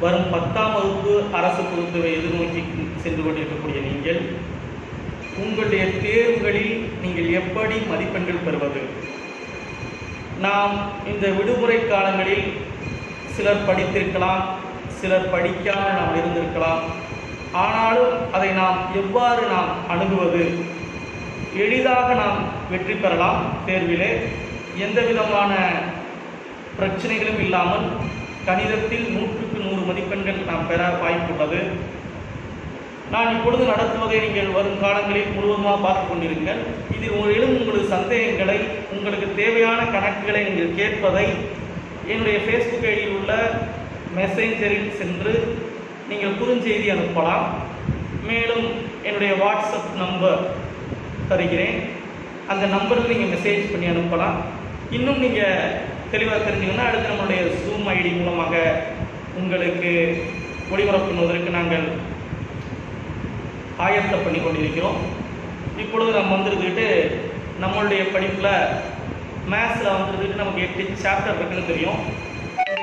வரும் 10ஆம் வகுப்பு அரசு பொதுத்தேர்வை எதிர்நோக்கி சென்று கொண்டிருக்கக்கூடிய நீங்கள் உங்களுடைய தேர்வுகளில் நீங்கள் எப்படி மதிப்பெண்கள் பெறுவது? நாம் இந்த விடுமுறை காலங்களில் சிலர் படித்திருக்கலாம், சிலர் படிக்காமல் நாம் இருந்திருக்கலாம். ஆனாலும் அதை நாம் எவ்வாறு நாம் அணுகுவது? எளிதாக நாம் வெற்றி பெறலாம். தேர்விலே எந்த விதமான பிரச்சனைகளும் இல்லாமல் கணிதத்தில் 100க்கு 100 மதிப்பெண்கள் நாம் பெற வாய்ப்புள்ளது. நான் இப்பொழுது நடத்துவதை நீங்கள் வரும் காலங்களில் முழுவதுமாக பார்த்து கொண்டிருங்கள். இதில் எழும் உங்களது சந்தேகங்களை, உங்களுக்கு தேவையான கணக்குகளை நீங்கள் கேட்பதை என்னுடைய ஃபேஸ்புக் ஐடியில் உள்ள மெசேஞ்சரில் சென்று நீங்கள் குறுஞ்செய்தி அனுப்பலாம். மேலும் என்னுடைய வாட்ஸ்அப் நம்பர் தருகிறேன், அந்த நம்பருக்கு நீங்கள் மெசேஜ் பண்ணி அனுப்பலாம். இன்னும் நீங்கள் தெளிவாக தெரிஞ்சுக்கணும்னா அடுத்து நம்மளுடைய ஜூம் ஐடி மூலமாக உங்களுக்கு ஒளிபரப்பு பண்ணுவதற்கு நாங்கள் ஆயத்தம் பண்ணி கொண்டிருக்கிறோம். இப்பொழுது நம்ம வந்துருக்கிட்டு நம்மளுடைய படிப்பில் மேத்ஸில் வந்துருக்கிட்டு நமக்கு 8 சாப்டர் இருக்குன்னு தெரியும்.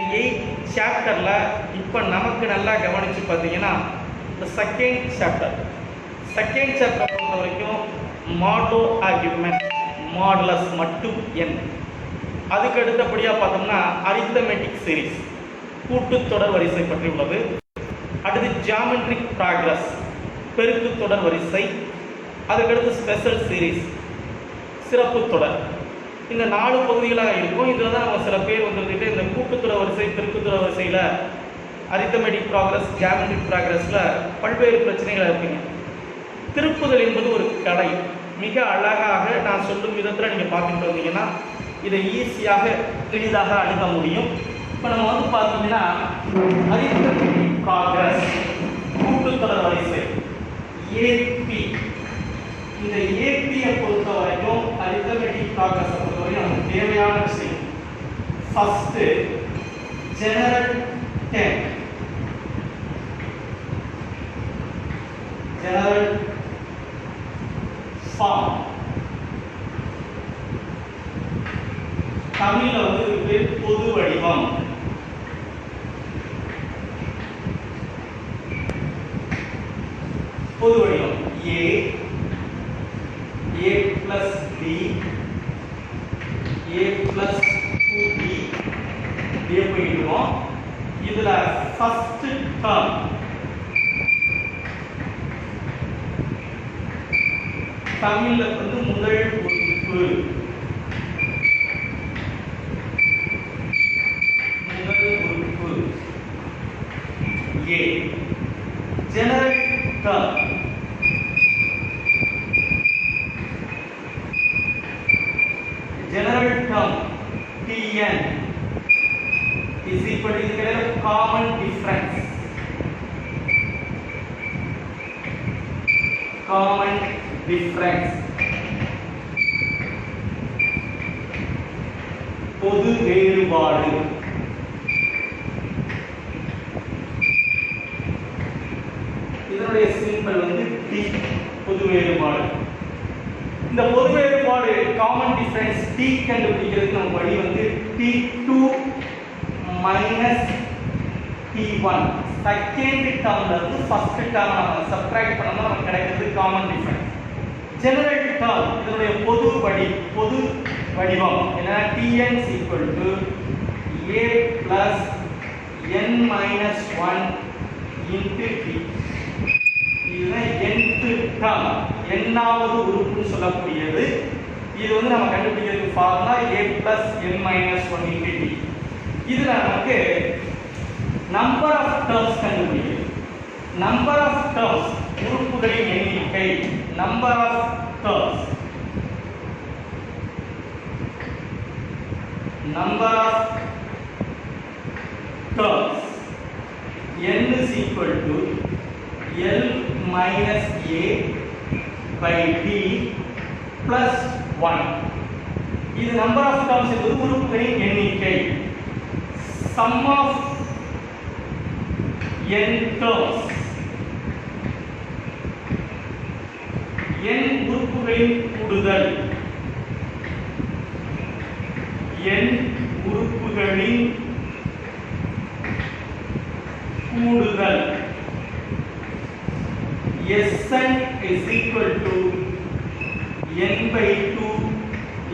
இந்த 8 சாப்டரில் இப்போ நமக்கு நல்லா கவனித்து பார்த்தீங்கன்னா இந்த செகண்ட் சாப்டர் பொறுத்த வரைக்கும் மாடோ ஆர்குமெண்ட், மாடுலஸ் மட்டும் எண். அதுக்கு அடுத்தபடியாக பார்த்தோம்னா அரித்தமெட்டிக் சீரிஸ், கூட்டுத்தொடர் வரிசை பற்றி உள்ளது. அடுத்து ஜியாமெட்ரிக் ப்ராக்ரஸ், பெருக்கு தொடர் வரிசை. அதுக்கடுத்து ஸ்பெஷல் சீரிஸ், சிறப்பு தொடர். இந்த 4 பகுதிகளாக இருக்கும். இதில் தான் நம்ம சில பேர் வந்துட்டு இந்த கூட்டுத்தொடர் வரிசை, பெருக்கு தொடர் வரிசையில் அரித்தமெட்டிக் ப்ராக்ரஸ், ஜியாமெட்ரிக் ப்ராக்ரஸில் பல்வேறு பிரச்சனைகள் இருக்குங்க. திருப்புதல் என்பது ஒரு கலை. மிக அழகாக நான் சொல்லும் விதத்தில் நீங்கள் பார்த்துட்டு வந்தீங்கன்னா இதை ஈஸியாக எளிதாக அணுக முடியும். இப்போ நம்ம வந்து பார்த்தீங்கன்னா அரித்தமெட்டிக் ப்ராக்ரஸ், கூட்டுத்தொடர் வரிசை ஏபி. இந்த ஏபியை பொறுத்த வரைக்கும் அரித்தமெட்டிக் ப்ராக்ரஸை பொறுத்த வரைக்கும் நமக்கு தேவையான விஷயம் first general term, general form. தமிழில் வந்து பொது வடிவம். பொது வடிவம் A, A plus B, A plus 2B இப்படியே போயிடுவோம். இதுல ஃபர்ஸ்ட் டேர்ம் தமிழ்ல வந்து முதல் உறுப்பு, A. General term, general term Tn is equal to common difference, common difference. பொது வேறுபாடு. இதனுடைய சிம்பல் வந்து டி, பொது வேறுபாடு. இந்த பொது வேறுபாடு காமன் டிஃபரன்ஸ் டி கண்டுபிடிக்கிறதுக்கு நம்ம வழி வந்து T2 மைனஸ் T1. செகண்ட் டேர்ம்ல இருந்து ஃபர்ஸ்ட் டேர்ம் நம்ம சப்ட்ராக்ட் பண்ணோம்னா நமக்கு கிடைக்கிறது காமன் டிஃபரன்ஸ். ஜெனரல் டேர்ம் இதனுடைய பொது வடிவம் என்ன? Tn is equal to A plus n minus 1 into T. இதுதான் nth டேர்ம், n-வது உறுப்புன்னு சொல்லக்கூடியது. இது வந்து நம்ம கண்டுபிடிக்கிறதுக்கு formula A plus n minus 1 into T. இதுல நமக்கு நம்பர் ஆஃப் டேர்ம்ஸ் கண்டுபிடிக்கிறது. நம்பர் ஆஃப் டேர்ம்ஸ் உறுப்புகளின் எண்ணிக்கை, number of terms, number of terms n is equal to L minus A by D plus 1. இது number of terms என்பது உறுப்புகளின் எண்ணிக்கை. sum of n terms, n உறுப்புகளின் கூடுதல், n உறுப்புகளின் கூடுதல் Sn is equal to n by 2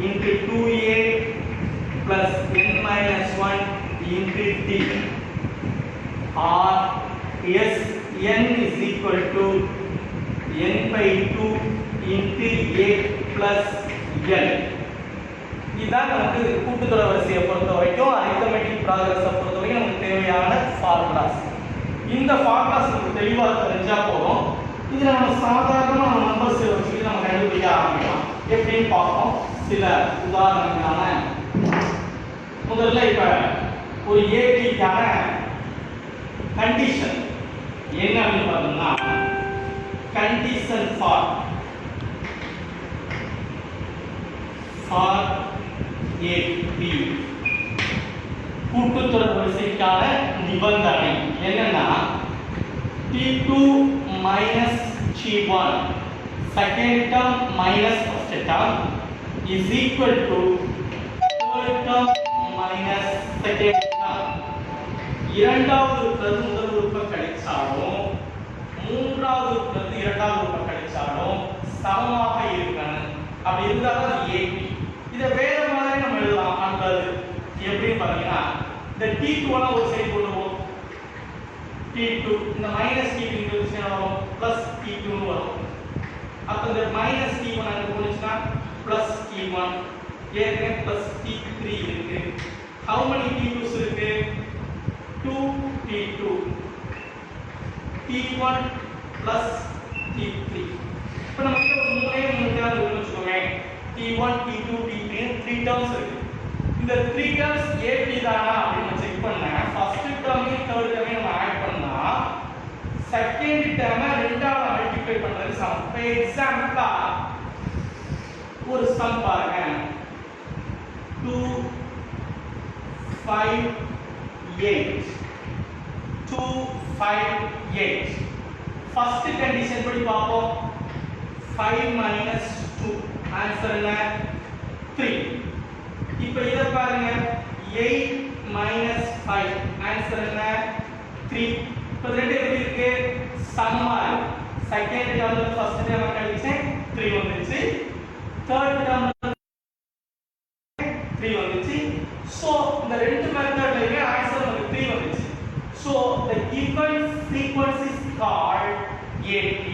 into 2a plus n minus 1 into t, or Sn is equal to n by 2 into a plus n. இதான் நமக்கு கூட்டுத்தொடர் வரிசையை பொறுத்த வரைக்கும் அரித்மெட்டிக் ப்ராக்ரஸை பொறுத்த வரைக்கும் நமக்கு தேவையான ஃபார்முலாஸ். இந்த ஃபார்முலாஸ் நமக்கு தெளிவாக தெரிஞ்சா போதும். இதுல நம்ம சாதாரணமா நம்ம நம்பர்ஸ் வச்சுட்டு நம்ம கண்டுபிடிக்க ஆரம்பிக்கலாம். எப்படின்னு பார்ப்போம். சில உதாரணங்களான முதல்ல இப்ப ஒரு ஏடிக்கான கண்டிஷன் என்ன அப்படின்னு பார்த்தோம்னா, கண்டிஷன் ஃபார் ஏபி கூட்டுத்தொடர் வரிசைக்கான நிபந்தனை என்னன்னா, T2 minus T1 second term minus first term is equal to third term minus second term. இரண்டாவது பிரதி முதல் உறுப்பு கழிச்சாலும் மூன்றாவது பிரதி இரண்டாவது உறுப்பு கழிச்சாலும் சமமாக இருக்கணும். அப்படி இருந்தால் அது ஏபி. இதை வேற மாதிரி நம்ம எழுதலாம். அடுத்தது எப்படின்னு பார்த்தீங்கன்னா, இந்த T2 ஒரு சைடு கொண்டு போவோம். T2 இந்த மைனஸ் T2 இங்க வந்துச்சுன்னா வரும் பிளஸ் T2 னு வரும். அப்ப இந்த மைனஸ் T1 அங்க போச்சுன்னா பிளஸ் T1 ஏற்கனவே பிளஸ் T3 இருக்கு. how many T2s இருக்கு? 2 T2 T1 plus T3. இப்போ நமக்கு ஒரு மூணே டேர்ம் இருக்குன்னு வச்சுக்கோங்க. T1 T2 T3 3 டேர்ம்ஸ் இருக்கு. இந்த 3 டேர்ம்ஸ் AP தானா அப்படின்னு செக் பண்ணேன். ஃபர்ஸ்ட் டேர்மையும் தேர்ட் டேர்மையும் நம்ம ஆட் பண்ணா செகண்ட் டேர்மை ரெண்டால மல்டிப்ளை பண்றது சம். இப்போ எக்ஸாம்பிளா ஒரு சம் பாருங்க. 2 5 8 2 5 8. ஃபர்ஸ்ட் கண்டிஷன் படி பாப்போம். 5 minus 2 ஆன்சர் என்ன? 3. இப்போ இத பாருங்க. 8 minus 5 ஆன்சர் என்ன? 3. இப்போ ரெண்டு எப்படி இருக்கு? சமமா இருக்கு. செகண்ட் டேர்ம்ல ஃபர்ஸ்ட் டேர்ம் கழிச்சேன் 3 வந்துச்சு. தேர்ட் டேர்ம்ல 3 வந்துச்சு. சோ இந்த ரெண்டு மெத்தட்லயே ஆன்சர் நமக்கு 3 வந்துச்சு. So the given sequence is called AP.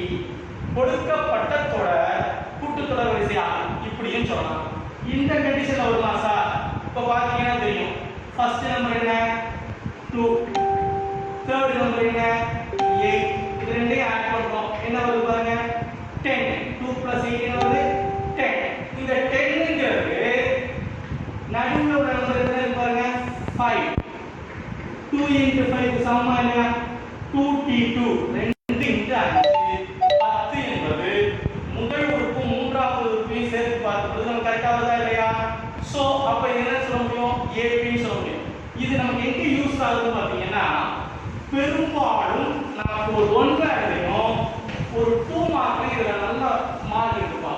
கொடுக்கப்பட்ட தொடர் கூட்டுத்தொடர் வரிசையா இப்படியும் சொல்லலாம். இந்த கண்டிஷன்ல வருமா சார்? இப்ப பாத்தீங்கன்னா தெரியும். ஃபர்ஸ்ட் நம்பர் என்ன? 2. தேர்ட் நம்பர் என்ன? 8. இது ரெண்டையும் ஆட் பண்றோம். என்ன வருது பாருங்க? 10. 2 plus 8 என்ன வருது? 10. இந்த 10ங்கிறது நடுவுல ஒரு நம்பர் என்ன பாருங்க? 5. 2 into 5 சமமா என்ன? 2t2. 2 into 5 10 என்பது முதல் உறுப்பு மூன்றாவது உறுப்பையும் சேர்த்து பார்க்கும்போது நமக்கு கரெக்டா வருதா இல்லையா? சோ அப்ப என்ன சொல்ல முடியும்? AP ன்னு சொல்ல முடியும். இது நமக்கு எங்க யூஸ் ஆகுதுன்னு பாத்தீங்கன்னா, பெரும்பாலும் நமக்கு ஒரு 1 மார்க்லயும் ஒரு 2 மார்க்லயும் இதுல நல்ல மார்க் இருக்குப்பா.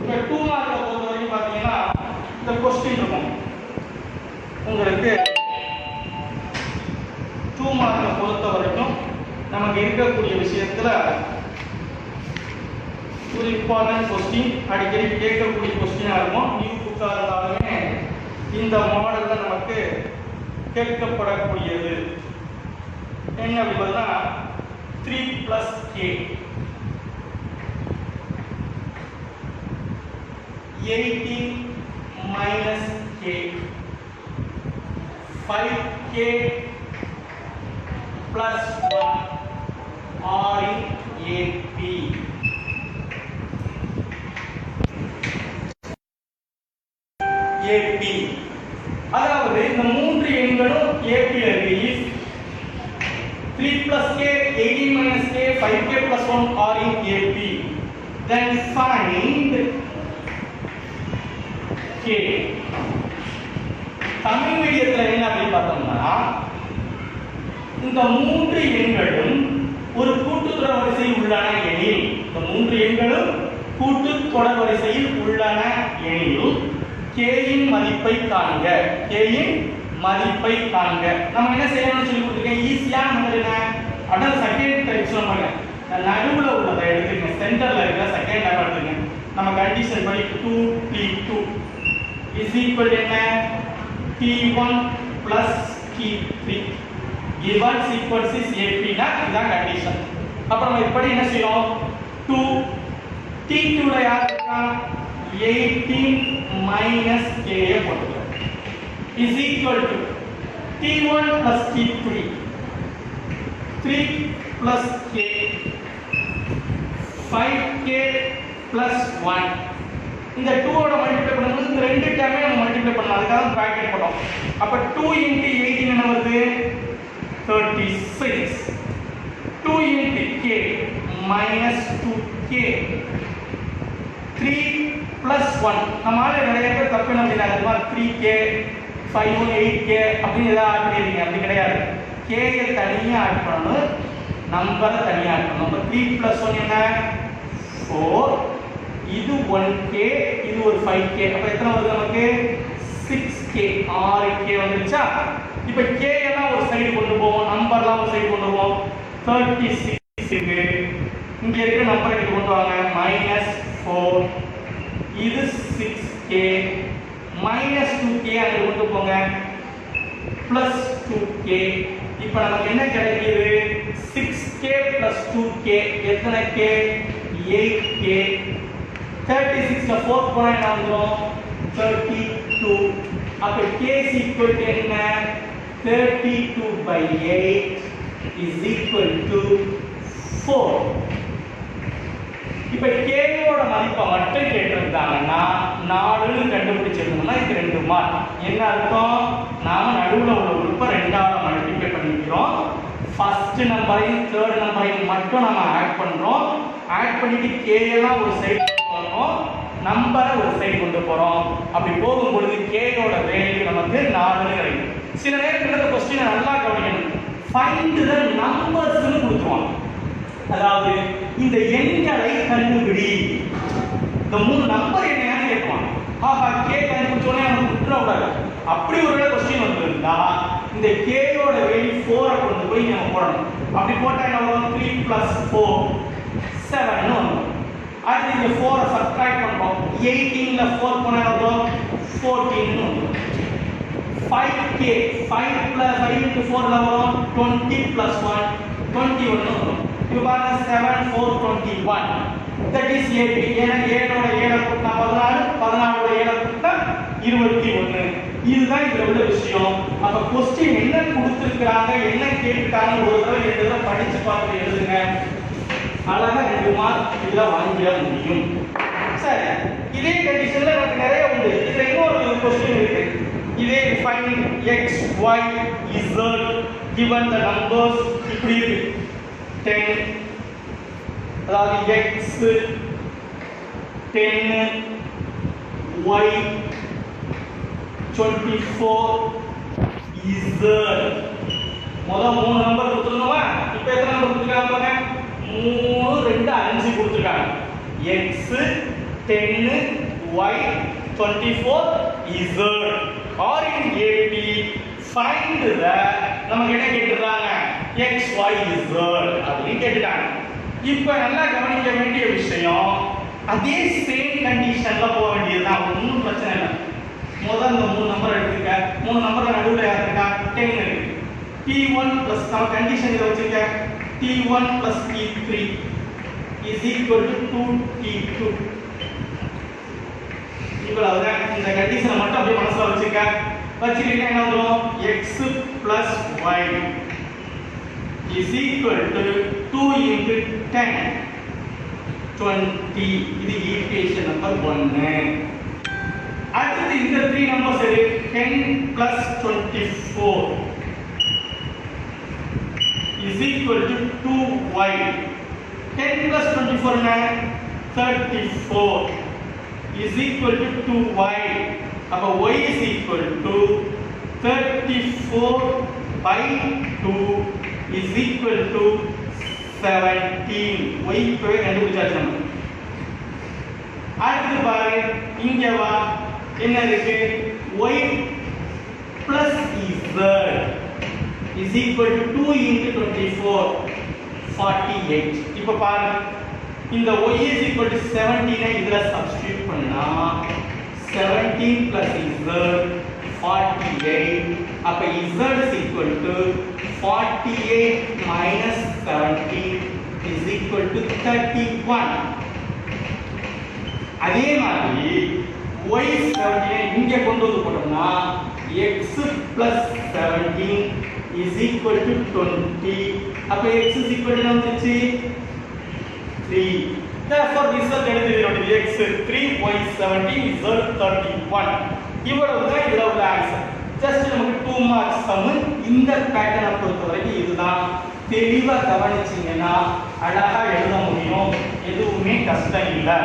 இந்த 2 மார்க்கை பொறுத்த வரைக்கும் பாத்தீங்கன்னா இந்த क्वेश्चन இருக்கும். உங்களுக்கு 2 மார்க்கை பொறுத்த வரைக்கும் நமக்கு இருக்கக்கூடிய விஷயத்துல ஒரு இம்பார்ட்டன்ட் क्वेश्चन, அடிக்கடி கேட்கக்கூடிய क्वेश्चना இருக்கும். நியூ புக்கா இருந்தாலுமே இந்த மாடல்ல நமக்கு கேட்கப்படக்கூடியது என்ன அப்படின்னா 3 plus k 18 minus k 5k plus 1 are in AP. AP அதாவது இந்த மூன்று எண்களும் AP ல இருக்கு. 3 plus k 18 minus k 5k plus 1 are in AP. Then find k. Tamil மீடியத்துல என்ன அப்படி பார்த்தோம்னா, இந்த மூன்று எண்களும் ஒரு கூட்டுத்தொடர் வரிசையில் உள்ளன எனில், இந்த மூன்று எண்களும் கூட்டுத்தொடர் வரிசையில் உள்ளன எனில் k இன் மதிப்பை காண்க. k இன் மதிப்பை காண்க. நம்ம என்ன செய்யணும்னு சொல்லி கொடுத்திருக்கேன். ஈஸியான மெத்தட் என்ன? அதான் செகண்ட் டைப் சொல்லுவாங்க. நடுவுல உள்ளதை எடுத்துங்க, சென்டர்ல இருக்க செகண்ட் டைப் எடுத்துங்க. நம்ம கண்டிஷன் படி 2t2 is equal to என்ன t1 plus t3 given sequence is AP னா இதான் கண்டிஷன். அப்ப நம்ம இப்படி என்ன செய்யணும், 2 t2 ல யார் இருக்கா 18 minus k போட்டுறோம் is equal to t1 plus t3 3 plus k 5k plus 1. இந்த 2 ஓட மல்டிப்ளை பண்ணும்போது இந்த ரெண்டு டேர்மே நம்ம மல்டிப்ளை பண்ணலாம், அதுக்காக பிராக்கெட் போட்டோம். அப்ப 2 into 18 என்ன வருது 36. 2 into k minus 2k 3 plus 1. நம்மால நிறைய பேர் தப்பு என்ன பண்ணிட்டாங்க, 3k 5 8k அப்படி ஏதாவது ஆட் பண்ணிருக்கீங்க. அப்படி கிடையாது, k யை தனியா ஆட் பண்ணணும், நம்பரை தனியா ஆட் பண்ணணும். அப்ப 3 plus 1 என்ன 4, இது 1k, இது ஒரு 5k. அப்ப எத்தனை வருது நமக்கு 6k, 6k வந்துருச்சா. இப்ப k எல்லாம் ஒரு சைடு கொண்டு போவோம், நம்பர்லாம் ஒரு சைடு கொண்டு போவோம். 36 க்கு இங்க இருக்கிற நம்பரை இங்க கொண்டு வாங்க, -4, இது 6k -2k அங்க கொண்டு போங்க, +2k. இப்ப நமக்கு என்ன கிடைக்குது 6k plus 2k எத்தனை k 8k. 36 ல 4 போனா என்ன வந்துரும் 32. அப்ப k is equal to என்ன 32/8 is equal to 4. இப்ப k யோட மதிப்பை மட்டும் கேட்டிருந்தாங்கன்னா 4 ன்னு கண்டுபிடிச்சிருந்தோம்னா இது 2 மார்க். என்ன அர்த்தம், நாம நடுவுல உள்ள உறுப்பை 2ஆல மல்டிப்ளை பண்ணிக்கிறோம். ஃபர்ஸ்ட் நம்பரையும் தேர்ட் நம்பரையும் மட்டும் நம்ம ஆட் பண்றோம். ஆட் பண்ணிட்டு k எல்லாம் ஒரு சைடு போறோம், நம்பரை ஒரு சைடு கொண்டு போறோம். அப்படி போகும்போது k யோட வேல்யூ நமக்கு 4 ன்னு கிடைக்கும். சில நேரத்துல இந்த क्वेश्चन நல்லா கவனிக்கணும், ஃபைண்ட் தி நம்பர்ஸ் ன்னு கொடுத்துருவாங்க. அதாவது இந்த எண்களை கண்டுபிடி, இந்த மூணு நம்பர் என்னன்னு கேட்பாங்க. ஆஹா k கண்டுபிடிச்சோனே நமக்கு விட்டுறக்கூடாது. அப்படி ஒரு क्वेश्चन வந்திருந்தா இந்த k யோட வேல்யூ 4 கொண்டு போய் நம்ம போடணும். அப்படி போட்டா என்ன வரும் 3 plus 4 7 ன்னு வரும். அடுத்து இந்த 4 ஐ சப்ட்ராக்ட் பண்றோம், 18 ல 4 போனா வரும் 14 ன்னு வரும். 5k 5 plus 5 into 4 ல வரும் 20 plus 1 21 ன்னு வரும். இப்போ பாருங்க 7 4 21 that is AP. ஏன்னா 7 ஓட 7 கூட்டினா 14, 14 ஓட 7 கூட்டினா 21. இதுதான் இதுல உள்ள விஷயம். அப்ப क्वेश्चन என்ன கொடுத்திருக்காங்க, என்ன கேட்டிருக்காங்க ஒரு தடவை ரெண்டு தடவை படிச்சு பார்த்து எழுதுங்க. அழகா 2 மார்க் இதுல வாங்கிட முடியும். சரி, இதே கண்டிஷன்ல நமக்கு நிறைய உண்டு. இதுல இன்னொரு क्वेश्चन இருக்கு. இதே find x y z given the numbers இப்படி இருக்கு 10, அதாவது x 10 y 24 z. முதல் 3 நம்பர் கொடுத்துருந்தோமா, இப்போ எத்தனை நம்பர் கொடுத்துருக்காங்க பாருங்க 3 2 5 கொடுத்துருக்காங்க. x 10 y 24 z or in AP find the நமக்கு என்ன கேட்டிருக்காங்க x y z அப்படின்னு கேட்டிருக்காங்க. இப்போ நல்லா கவனிக்க வேண்டிய விஷயம், அதே சேம் கண்டிஷன்ல போக வேண்டியதுதான், ஒன்றும் பிரச்சனை இல்லை. முதல்ல இந்த 3 நம்பர் எடுத்துக்க, 3 நம்பர்ல நடுவுல யார் இருக்கா 10 இருக்கு. t1 plus நம்ம கண்டிஷன் இத வச்சுக்க, t1 plus t3 is equal to 2t2. இவ்வளவுதான். இந்த கண்டிஷனை மட்டும் அப்படியே மனசுல வச்சுக்க. வச்சிருக்கீங்க என்ன வரும் x plus y is equal to 2 into 10 20. இது ஈக்குவேஷன் நம்பர் 1. அடுத்து இந்த 3 நம்பர்ஸ் இருக்கு 10 plus 24 is equal to 2y. 10 plus 24 என்ன 34 is equal to 2y. அப்ப y is equal to 34 by 2 is equal to 17. y இப்பவே கண்டுபிடிச்சாச்சு நம்ம. அடுத்து பாரு, இங்க வா, என்ன இருக்கு y plus z is equal to 2 into 24 48. இப்போ பாருங்க, இந்த y is equal to 17 இதுல சப்ஸ்டிட்யூட் பண்ணா 17 plus z 48. அப்ப z is equal to 48 minus 17 is equal to 31. அதே மாதிரி y 17 இங்க கொண்டு வந்து போட்டோம்னா x plus 17 is equal to 20. அப்ப x is equal to வந்துச்சு 3. Therefore result எடுத்துக்கிட்டோம் x 3 y 17 z 31. இவ்வளவுதான் இதுல உள்ள ஆன்சர். ஜஸ்ட் நமக்கு 2 மார்க்ஸ் சம். இந்த பேட்டர்னை பொறுத்தவரைக்கும் இதுதான். தெளிவா கவனிச்சீங்கன்னா அழகா எழுத முடியும். எதுவுமே கஷ்டம் இல்லை.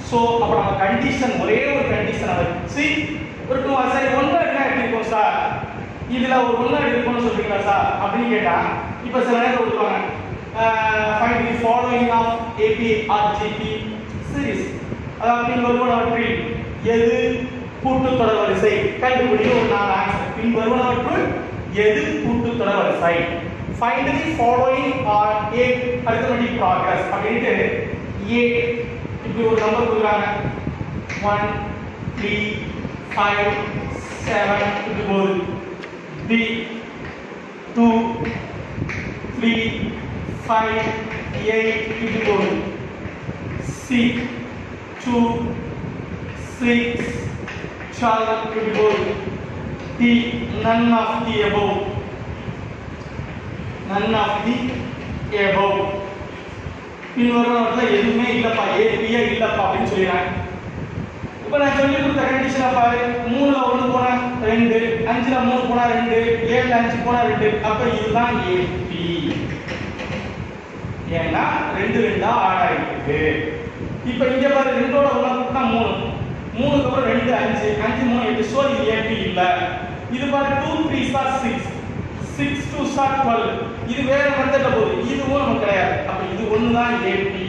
ஸோ அப்போ நம்ம கண்டிஷன் ஒரே ஒரு கண்டிஷனை வச்சு ஒரு 2 மார்க்ஸ் சார் 1 வேர்ட் எப்படி இருக்கும் சார், இதுல ஒரு 1 வேர்ட் இருக்கும்னு சொல்றீங்களா சார் அப்படின்னு கேட்டா இப்போ சில நேரம் கொடுப்பாங்க find the following of AP or GP series. அதாவது பின்வருவனவற்றில் எது கூட்டுத்தொடர் வரிசை கண்டுபிடிக்க ஒரு 4 ஆன்சர். பின்வருவனவற்றுள் எது கூட்டுத்தொடர் வரிசை. find the following or A arithmetic progress அப்படின்ட்டு A இப்படி ஒரு நம்பர் கொடுக்குறாங்க 1 3 5 7 இப்படி போகுது. B 2 3 5 8 இப்படி போகுது. C 2 6 12 இப்படி போகுது. D none of the above. none of the above. பின்வருவனவற்றில் எதுவுமே இல்லப்பா, ஏபியா இல்லப்பா அப்படின்னு சொல்லிடுறாங்க. இப்போ நான் சொல்லி கொடுத்த கண்டிஷனை பாரு, 3ல 1 போனா 2, 5ல 3 போனா 2, 7ல 5 போனா 2. அப்ப இதுதான் ஏபி. ஏன்னா 2 2 ஆட் ஆயிருக்கு. இப்போ இங்க பாரு 2ஓட 1 கூட்டினா 3, 3க்கு அப்புறம் 2 5, 5 3 8. ஸோ இது ஏபி இல்ல. இது பாரு 2 3 are 6, 6 2 are 12. இது வேற மெத்தட்ல போகுது. இதுவும் நமக்கு கிடையாது. அப்ப இது ஒன்று தான் ஏபி.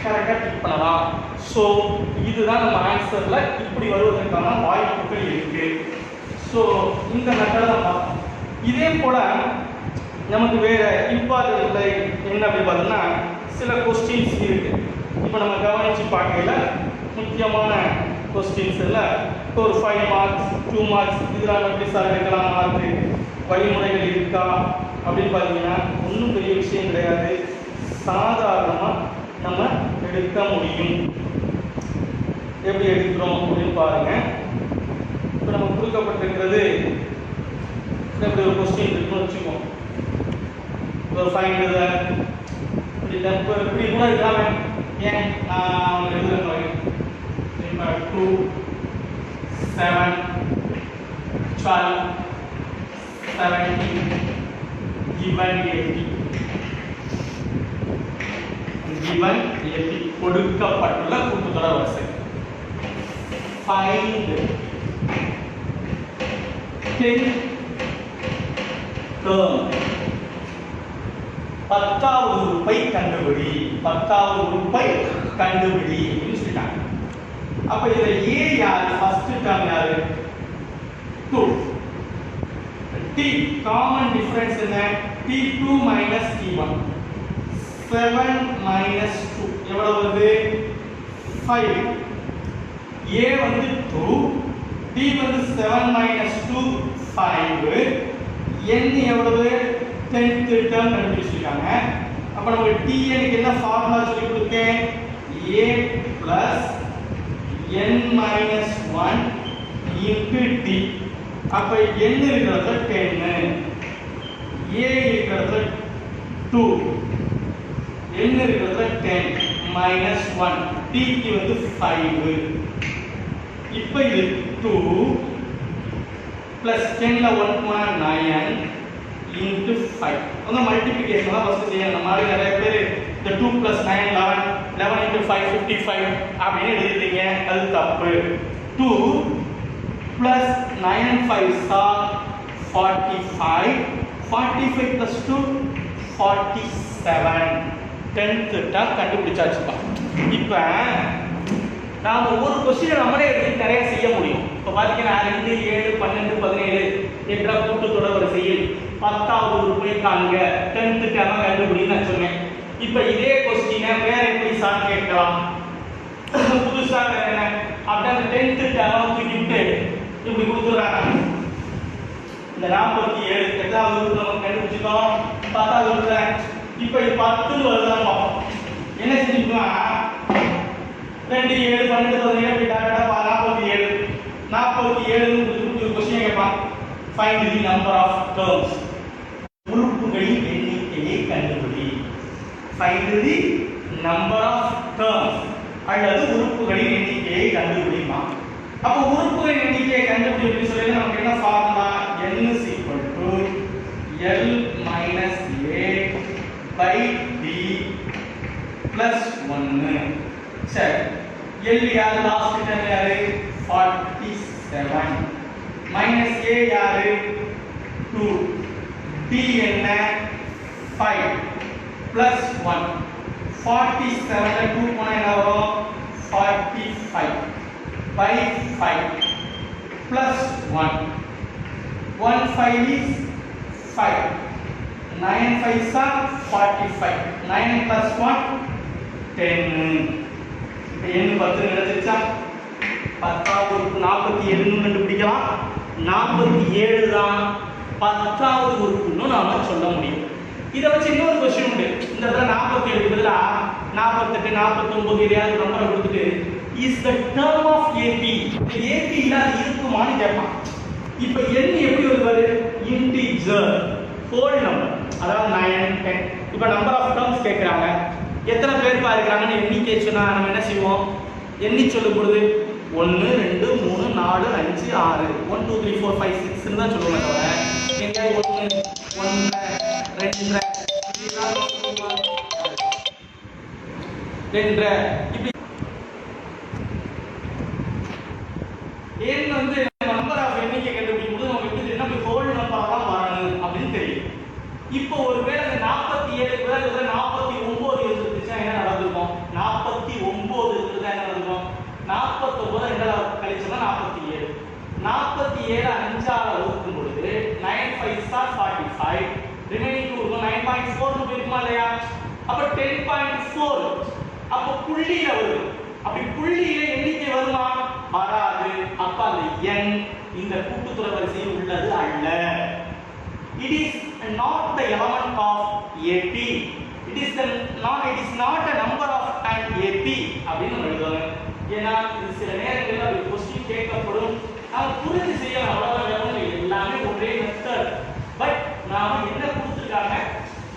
கரெக்டாக டிக் பண்ணலாம். ஸோ இதுதான் நம்ம ஆன்சர்ல இப்படி வருவதற்கான வாய்ப்புகள் இருக்கு. ஸோ இந்த மெத்தடை தான் பார்ப்போம். இதே போல நமக்கு வேற இம்பார்ட்டன்ட்ல என்ன அப்படி பார்த்தோம்னா சில கொஸ்டின்ஸ் இருக்கு. இப்போ நம்ம கவனிச்சு பார்க்கல முக்கியமான கொஸ்டின்ஸ் எல்லாம் ஒரு 5 மார்க்ஸ் 2 மார்க்ஸ் இதெல்லாம் எப்படி சார் எடுக்கலாம், மார்க்கு வழிமுறைகள் இருக்கா அப்படின்னு பார்த்தீங்கன்னா ஒன்றும் பெரிய விஷயம் கிடையாது. சாதாரணமாக நம்ம எடுக்க முடியும். எப்படி எடுக்கிறோம் அப்படின்னு பாருங்க. இப்போ நம்ம கொடுக்கப்பட்டிருக்கிறது இப்படி ஒரு கொஸ்டின் இருக்குன்னு வச்சுக்கோம். ஒரு ஃபைண்ட் இப்படி கூட இருக்காம ஏன் நான் எழுதுறேன் 2 7 12 17 given 80 given 80 கொடுக்கப்பட்டுள்ள கூட்டுத்தொடர் வரிசை. find 10th term 10வது உறுப்பை கண்டுபிடி. 10வது உறுப்பை கண்டுபிடி அப்படின்னு சொல்லிட்டாங்க. அப்ப இதுல a யாரு, ஃபர்ஸ்ட் டேர்ம் யாரு 2. t காமன் டிஃபரன்ஸ் என்ன, t2 minus t1. 7 minus 2 எவ்வளவு வருது 5. a வந்து 2, t வந்து 7 minus 2 5. n எவ்வளவு 10th டேர்ம் கண்டுபிடிச்சிருக்காங்க. அப்ப நம்ம tn க்கு என்ன ஃபார்முலா சொல்லி கொடுத்தேன், a plus n minus 1 into t. அப்ப n இருக்கிறது 10, a இருக்கிறது 2, n இருக்கிறது 10 minus 1, t க்கு வந்து 5. இப்போ இது 2 plus 10ல 1 போனா 9 into 5. அந்த மல்டிப்ளிகேஷன் தான் ஃபர்ஸ்ட் செய்யணும். நம்ம ஆளு நிறைய பேர் இந்த 2 plus 9 11 11 into 5 55 அப்படின்னு எழுதிட்டீங்க. அது தப்பு. 2 plus 9 5s are 45. 45 plus 2 47. 10th term கண்டுபிடிச்சாச்சுப்பா. இப்போ நாம ஒரு கொஸ்டினை நம்மளே எடுத்து நிறைய செய்ய முடியும். இப்போ பார்த்தீங்கன்னா 2 7 12 17 என்ற கூட்டுத்தொடர் வரிசையில் 10வது உறுப்பை காண்க 10th டேர்மை கண்டுபிடின்னு நான் சொன்னேன். இப்போ இதே கொஸ்டினை வேற எப்படி சார் கேட்கலாம்? புதுசா வேற என்ன அப்படியே 10th டேர்ம் தூக்கிட்டு இப்படி கொடுத்துறாங்க. இந்த 47 எட்டாவது உறுப்பு நம்ம கண்டுபிடிச்சிட்டோம். 10வது உறுப்பு இப்போ இது 10 வருதான்னு பார்ப்போம். என்ன செஞ்சுக்கலாம்? 2 7 12 17 இப்படி டாடா 47 47 கொஸ்டின் கேட்பான். Find the number of terms. உறுப்புகளின் எண்ணிக்கையை கண்டுபிடி. Find the number of terms அல்லது உறுப்புகளின் எண்ணிக்கையை கண்டுபிடிமா. அப்போ உறுப்புகளின் எண்ணிக்கையை கண்டுபிடிக்க சொல்லி நமக்கு என்ன formula? n is equal to l minus a by d plus 1. சரி, l யாரு? லாஸ்ட் டேர்ம் யாரு? 47 minus a யாரு? 2, d என்ன? 5 plus 1. 47 2 போனா என்ன வரும்? 45 by 5 plus 1. 1 5 is 5. 9 5 are 45. 9 plus 1 10. இப்போ n 10 கிடைச்சிருச்சா? 10வது உறுப்பு 47 ன்னு கண்டுபிடிக்கலாம். 47 தான் 10வது உறுப்புன்னு நாம சொல்ல முடியும். இத வச்சு இன்னொரு क्वेश्चन உண்டு. இந்த இடத்துல 47 பதிலா 48 49 ஏதாவது நம்பரை கொடுத்துட்டு is the term of AP AP இல்லாத இருக்குமான்னு கேட்பான். இப்போ n எப்படி வருது? இன்டிஜர் ஹோல் நம்பர், அதாவது 9 10. இப்போ நம்பர் ஆஃப் டேர்ம்ஸ் கேக்குறாங்க. எத்தனை பேர் பாருங்கறாங்கன்னு எண்ணிக்கை சொன்னா நம்ம என்ன செய்வோம்? எண்ணி சொல்லும் பொழுது 1 2 3 4 5 6 1 2 3 4 5 6 ன்னு தான் சொல்லுவாங்க. தவிர எங்க 1 1 2 இப்படி ஏன் வந்து நம்பர் ஆஃப் எண்ணிக்கை கண்டுபிடிக்கும் போது நமக்கு எப்படி தெரியும்? ஹோல் நம்பர் தான் வரணும் அப்படின்னு தெரியும். இப்போ ஒருவேளை அந்த 47 பதிலா 49 இருந்துச்சுன்னா என்ன நடந்துருக்கும்? 49 இருந்தா என்ன நடந்துரும்? 49 ரெண்டால கழிச்சோம்னா 47. 47 5ஆல வகுக்கும் பொழுது 9 5 are 45. ரிமைனிங் 2 இருக்கும். 9.4 னு இருக்குமா இல்லையா? அப்ப 10.4 அப்ப புள்ளியில வருது. அப்படி புள்ளியில எண்ணிக்கை வருமா? வராது. அப்ப அந்த n இந்த கூட்டுத்தொடர் வரிசையில் உள்ளது அல்ல. It is not the element of AP. It is not a number of an AP அப்படின்னு நம்ம எழுதுவோம். ஏன்னா இது சில நேரங்களில் ஒரு கொஸ்டின் கேட்கப்படும். நாம புரிஞ்சு செய்யலாம், அவ்வளவுதான். எல்லாமே ஒரே மெத்தட். பட் நாம என்ன கொடுத்துருக்காங்க,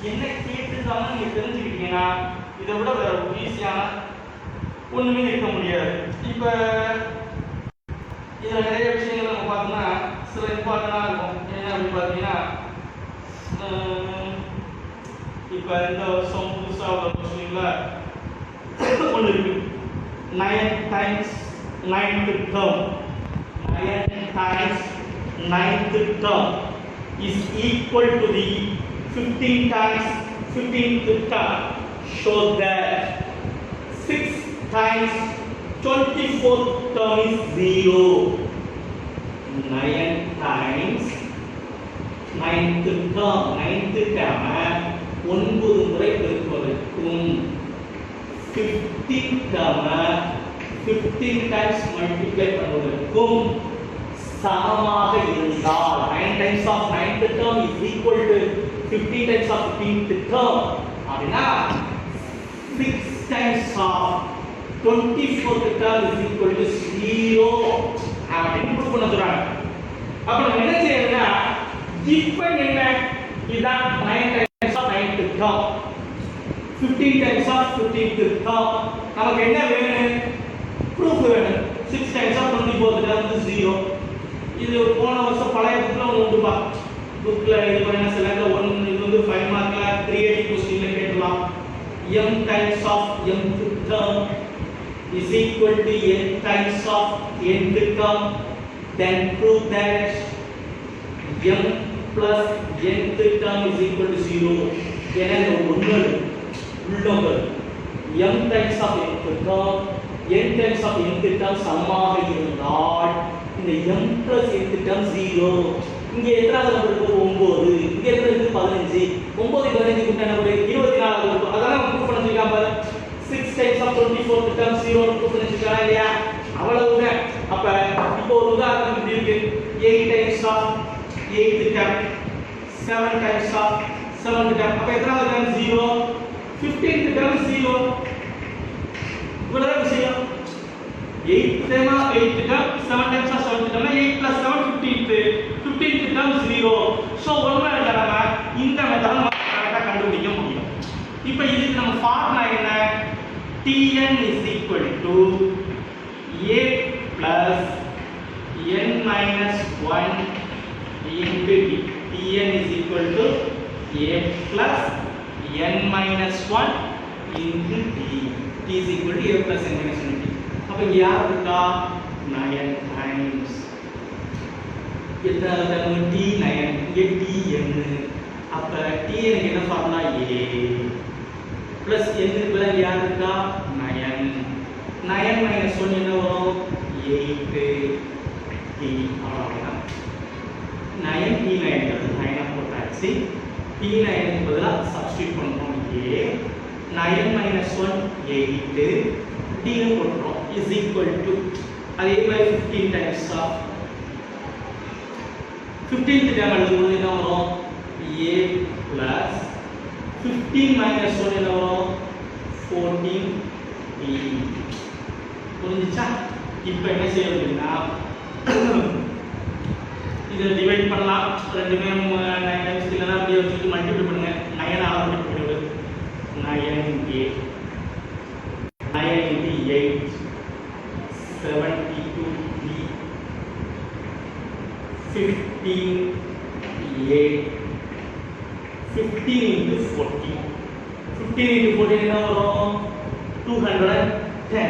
என்ன கேட்டிருக்காங்கன்னு நீங்க தெரிஞ்சுக்கிட்டீங்கன்னா இதை விட வேற ஈஸியான ஒண்ணுமே இருக்க முடியாது. இப்ப இதுல நிறைய விஷயங்கள் நம்ம பார்த்தோம்னா சில இம்பார்ட்டண்டா இருக்கும். என்ன அப்படின்னு பார்த்தீங்கன்னா, இப்ப இந்த வருஷம் புதுசா உள்ள கொஸ்டின்ல ஒன்று இருக்கு. 9 times 9th term 9 times 9th term is equal to the 15 times 15th term. Show that 6 times 24th term is 0. 9 times 9th term 9th term 9 முறை பெருக்குவதற்கும் 15th term 15 times multiply பண்ணுவதற்கும் சமமாக இருந்தால் 9 times of 9th term is equal to 15 times of 15th term அப்படினா 6 times of 24th term is equal to 0 அப்படின்னு prove பண்ண சொல்றாங்க. அப்ப நம்ம என்ன செய்யணும்னா, இப்போ என்ன இதான் 9 times of 9th term 15 times of 15th term நமக்கு என்ன வேணும்? ப்ரூஃப் வேணும். 6 times of 24th term is 0. இது போன வருஷம் பழைய புக்ல உண்டுப்பா. புக்ல இது பண்ண சிலங்க 1 இது வந்து 5 மார்க்ல 380 क्वेश्चनல கேட்டலாம். m times of mth term is equal to n times of nth term, then prove that m plus nth term is equal to 0. ஏன்னா ஒன்று உள்ளோங்க m times of nth term n times of nth term சமமாக இருந்தால் இந்த m plus nth term 0. இங்க எத்தனாவது number இருக்கு? 9. இங்க எத்தனை இருக்கு? 15. 9 15 கூட்டினா என்ன வரும்? 24 வரும். அதான் of 24 becomes 0 ன்னு புரிஞ்சுக்கலாம் இல்லையா? அவ்வளவுதான். அப்ப இப்போ ஒரு உதாரணம் இப்படி இருக்கு. 8 times of 8th term, 7 times of 7th term. அப்ப எத்தனாவது term 0? 15th term 0. இவ்வளவுதான் விஷயம். 8th term 8th term, 7 times of 7th term 8 plus 7 15th term 0. So ஒண்ணுமே இல்ல, நம்ம இந்த மெத்தட நம்ம கரெக்ட்டா கண்டுபிடிக்க முடியும். இப்போ இதுக்கு நம்ம ஃபார்முலா என்ன? Tn is equal to a plus n minus 1 into d. Tn is equal to a plus n minus 1 into d. T is equal to a plus n minus 1 into d. அப்ப இங்க யார் இருக்கா? 9 times. எத்தனை தடவை T9? இங்க Tn. அப்ப Tn க்கு என்ன ஃபார்முலா? a plus n க்கு பதிலா யார் இருக்கா? 9. 9 minus 1 என்ன வரும்? 8 t. அவ்வளவுதான். 9 T9 ங்கிறது 9 போட்டாச்சு. T9 க்கு பதிலா சப்ஸ்டிட்யூட் பண்றோம் a. 9 minus 1 8 t னு போடுறோம் is equal to அதே மாதிரி 15 times of 15th term எழுதும்போது என்ன வரும்? a plus 15 minus 1 என்ன வரும்? 14 t. புரிஞ்சுச்சா? இப்போ என்ன செய்யணும்னா இதை டிவைட் பண்ணலாம். ரெண்டுமே 9 டைம்ஸ் இல்லைன்னா அப்படியே வச்சுட்டு மல்டிப்ளை பண்ணுங்க. 9 ஆல் மல்டிப்ளை பண்ணுங்க. 9a 9 into 8 72 t 15 8 15 into 14 15 into 14 என்ன வரும்? 210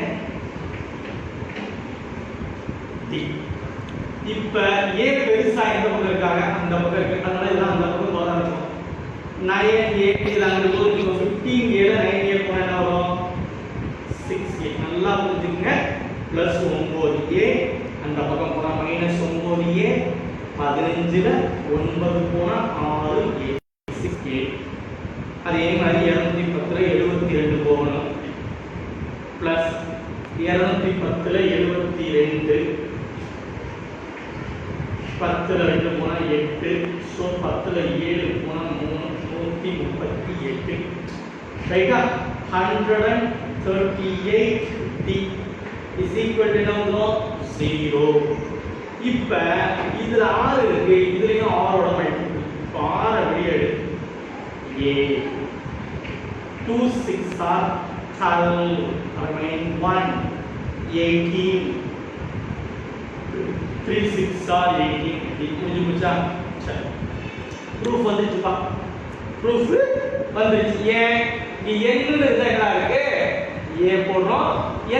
t. இப்ப a பெருசா எந்த பக்கம் இருக்காங்க? அந்த பக்கம் இருக்கு. அதனால இதெல்லாம் அந்த பக்கம் போறதா இருக்கும். 9a இது அங்க போகுது. 15a ல 9a போனா என்ன வரும்? 6a. நல்லா புரிஞ்சுங்க. பிளஸ் 9a அந்த பக்கம் போனா மைனஸ் 9a 15 ல 9 போனா 6a 6a. அதே மாதிரி 210 ல 72 போகணும். பிளஸ் 210 ல 72 10 ல 2 போனா 8. சோ 10 ல 7 போனா 3 138. ரைட்டா? 138 t is equal to என்ன? 0. இப்ப இதுல 6 இருக்கு. இதுலயும் 6 ஓட மல்டிபிள். இப்ப 6 வெளிய எடு. a 2 6 are 12 remain 1 18 3 6 are 18. இது புரிஞ்சுச்சா? சரி. ப்ரூஃப் வந்துச்சுப்பா. ப்ரூஃப் வந்துருச்சு. ஏன் இங்க n ன்னு இருந்தா என்ன இருக்கு? a போடுறோம்,